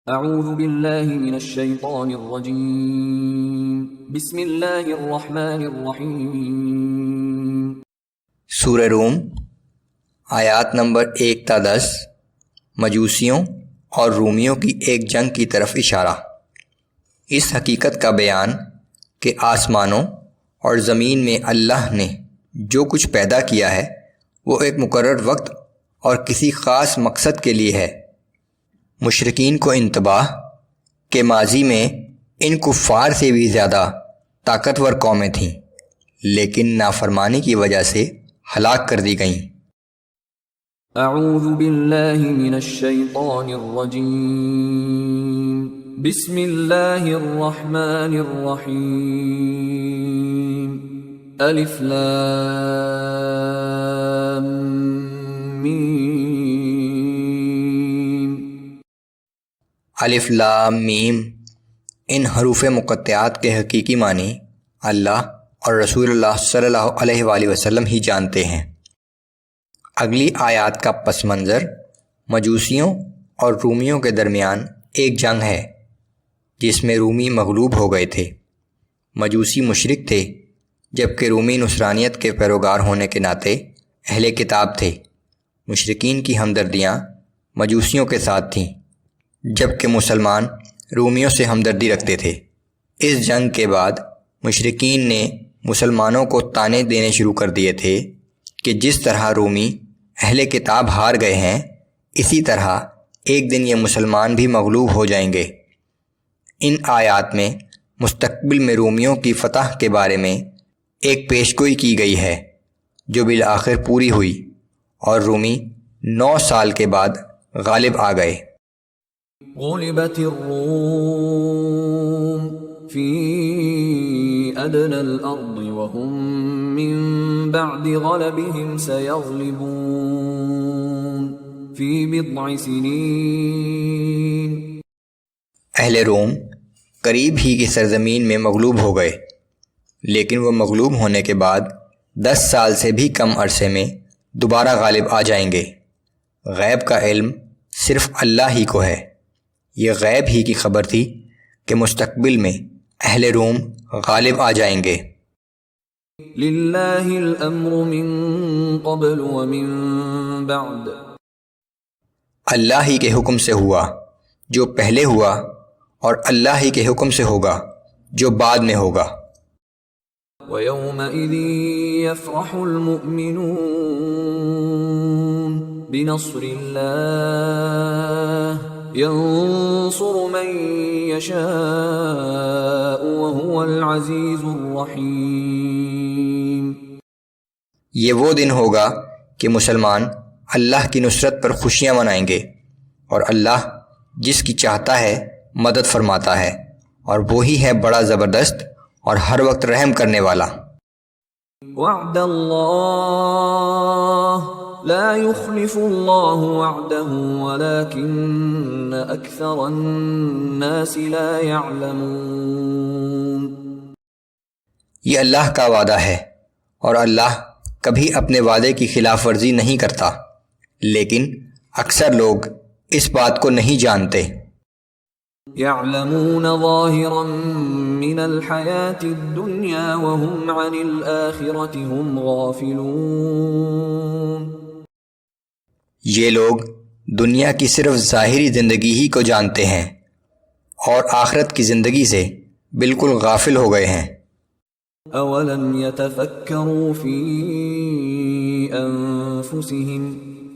اعوذ باللہ من الشیطان الرجیم بسم اللہ الرحمن الرحیم۔ سورہ روم آیات نمبر 1 تا 10 مجوسیوں اور رومیوں کی ایک جنگ کی طرف اشارہ۔ اس حقیقت کا بیان کہ آسمانوں اور زمین میں اللہ نے جو کچھ پیدا کیا ہے وہ ایک مقرر وقت اور کسی خاص مقصد کے لیے ہے۔ مشرکین کو انتباہ کہ ماضی میں ان کفار سے بھی زیادہ طاقتور قومیں تھیں، لیکن نافرمانی کی وجہ سے ہلاک کر دی گئیں۔ اعوذ باللہ من الشیطان الرجیم بسم اللہ الرحمن الرحیم۔ الف لام میم۔ الف لام میم ان حروف مقطعات کے حقیقی معنی اللہ اور رسول اللہ صلی اللہ علیہ وآلہ وسلم ہی جانتے ہیں۔ اگلی آیات کا پس منظر مجوسیوں اور رومیوں کے درمیان ایک جنگ ہے جس میں رومی مغلوب ہو گئے تھے۔ مجوسی مشرک تھے جبکہ رومی نصرانیت کے پیروکار ہونے کے ناطے اہل کتاب تھے۔ مشرکین کی ہمدردیاں مجوسیوں کے ساتھ تھیں جبکہ مسلمان رومیوں سے ہمدردی رکھتے تھے۔ اس جنگ کے بعد مشرکین نے مسلمانوں کو طعنے دینے شروع کر دیے تھے کہ جس طرح رومی اہل کتاب ہار گئے ہیں اسی طرح ایک دن یہ مسلمان بھی مغلوب ہو جائیں گے۔ ان آیات میں مستقبل میں رومیوں کی فتح کے بارے میں ایک پیشگوئی کی گئی ہے جو بالآخر پوری ہوئی اور رومی 9 سال کے بعد غالب آ گئے۔ غلبت الروم فی ادنى الارض وهم من بعد غلبهم سيغلبون في بضع سنين۔ اہل روم قریب ہی کی سرزمین میں مغلوب ہو گئے، لیکن وہ مغلوب ہونے کے بعد 10 سال سے بھی کم عرصے میں دوبارہ غالب آ جائیں گے۔ غیب کا علم صرف اللہ ہی کو ہے۔ یہ غیب ہی کی خبر تھی کہ مستقبل میں اہل روم غالب آ جائیں گے۔ للہ الامر من قبل ومن بعد۔ اللہ ہی کے حکم سے ہوا جو پہلے ہوا اور اللہ ہی کے حکم سے ہوگا جو بعد میں ہوگا۔ وَيَوْمَئِذٍ يَفْرَحُ الْمُؤْمِنُونَ بِنَصْرِ اللَّهِ يَنصُرُ مَن يَشَاءُ وَهُوَ الْعَزِيزُ الرَّحِيمُ۔ یہ وہ دن ہوگا کہ مسلمان اللہ کی نصرت پر خوشیاں منائیں گے اور اللہ جس کی چاہتا ہے مدد فرماتا ہے، اور وہی ہے بڑا زبردست اور ہر وقت رحم کرنے والا۔ وعد اللہ لا يخلف اللہ وعده ولكن اکثر الناس لا يعلمون۔ یہ اللہ کا وعدہ ہے اور اللہ کبھی اپنے وعدے کی خلاف ورزی نہیں کرتا، لیکن اکثر لوگ اس بات کو نہیں جانتے۔ يعلمون ظاہرا من الحیاة الدنیا وهم عن الآخرة هم غافلون۔ یہ لوگ دنیا کی صرف ظاہری زندگی ہی کو جانتے ہیں اور آخرت کی زندگی سے بالکل غافل ہو گئے ہیں۔ اولم يتفکروا فی انفسهم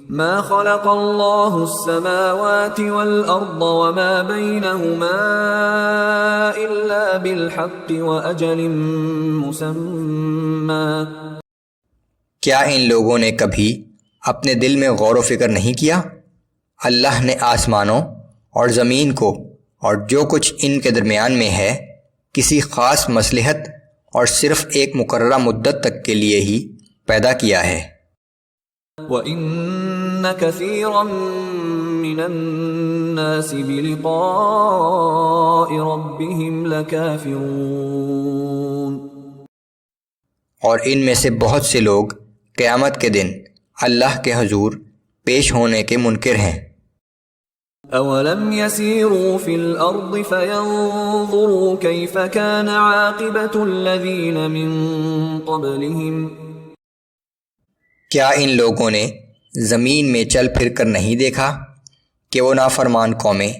ما خلق اللہ السماوات والارض وما بینہما الا بالحق واجل مسمى۔ کیا ان لوگوں نے کبھی اپنے دل میں غور و فکر نہیں کیا؟ اللہ نے آسمانوں اور زمین کو اور جو کچھ ان کے درمیان میں ہے کسی خاص مصلحت اور صرف ایک مقررہ مدت تک کے لیے ہی پیدا کیا ہے۔ وَإِنَّ كَثِيرًا مِّنَ النَّاسِ بِلِقَاءِ رَبِّهِمْ لَكَافِرُونَ۔ اور ان میں سے بہت سے لوگ قیامت کے دن اللہ کے حضور پیش ہونے کے منکر ہیں۔ أَوَلَمْ يَسِيرُوا فِي الْأَرْضِ فَيَنظُرُوا كَيْفَ كَانَ عَاقِبَةُ الَّذِينَ مِن قَبْلِهِمْ کیا ان لوگوں نے زمین میں چل پھر کر نہیں دیکھا کہ وہ نافرمان قومیں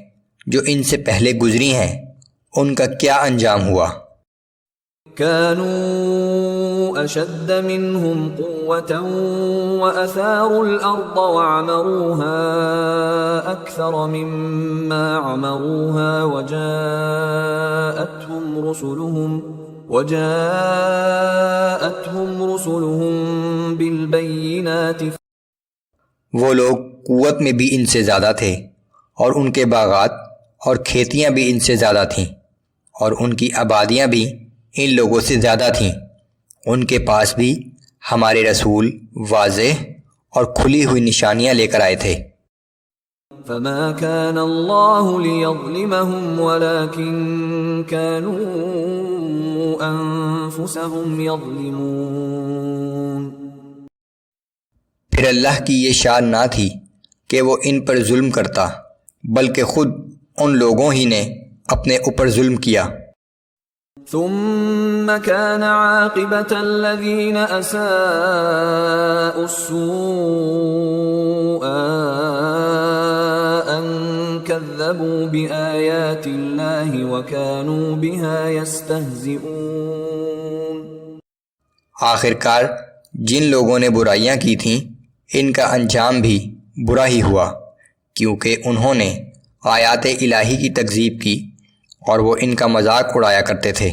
جو ان سے پہلے گزری ہیں ان کا کیا انجام ہوا؟ كانوا أشد منهم قوة وأثاروا الأرض وعمروها أكثر مما عمروها وجاءتهم رسلهم بالبينات. وہ لوگ قوت میں بھی ان سے زیادہ تھے اور ان کے باغات اور کھیتیاں بھی ان سے زیادہ تھیں اور ان کی آبادیاں بھی ان لوگوں سے زیادہ تھیں. ان کے پاس بھی ہمارے رسول واضح اور کھلی ہوئی نشانیاں لے کر آئے تھے. فما كان الله ليظلمهم ولكن كانوا أنفسهم يظلمون. پھر اللہ کی یہ شان نہ تھی کہ وہ ان پر ظلم کرتا بلکہ خود ان لوگوں ہی نے اپنے اوپر ظلم کیا. ثم كان عاقبة الذين أساءوا السوء أن كذبوا بآيات الله وكانوا بها يستهزئون. آخر کار جن لوگوں نے برائیاں کی تھیں ان کا انجام بھی برا ہی ہوا کیونکہ انہوں نے آیات الہی کی تکذیب کی اور وہ ان کا مذاق اڑایا کرتے تھے.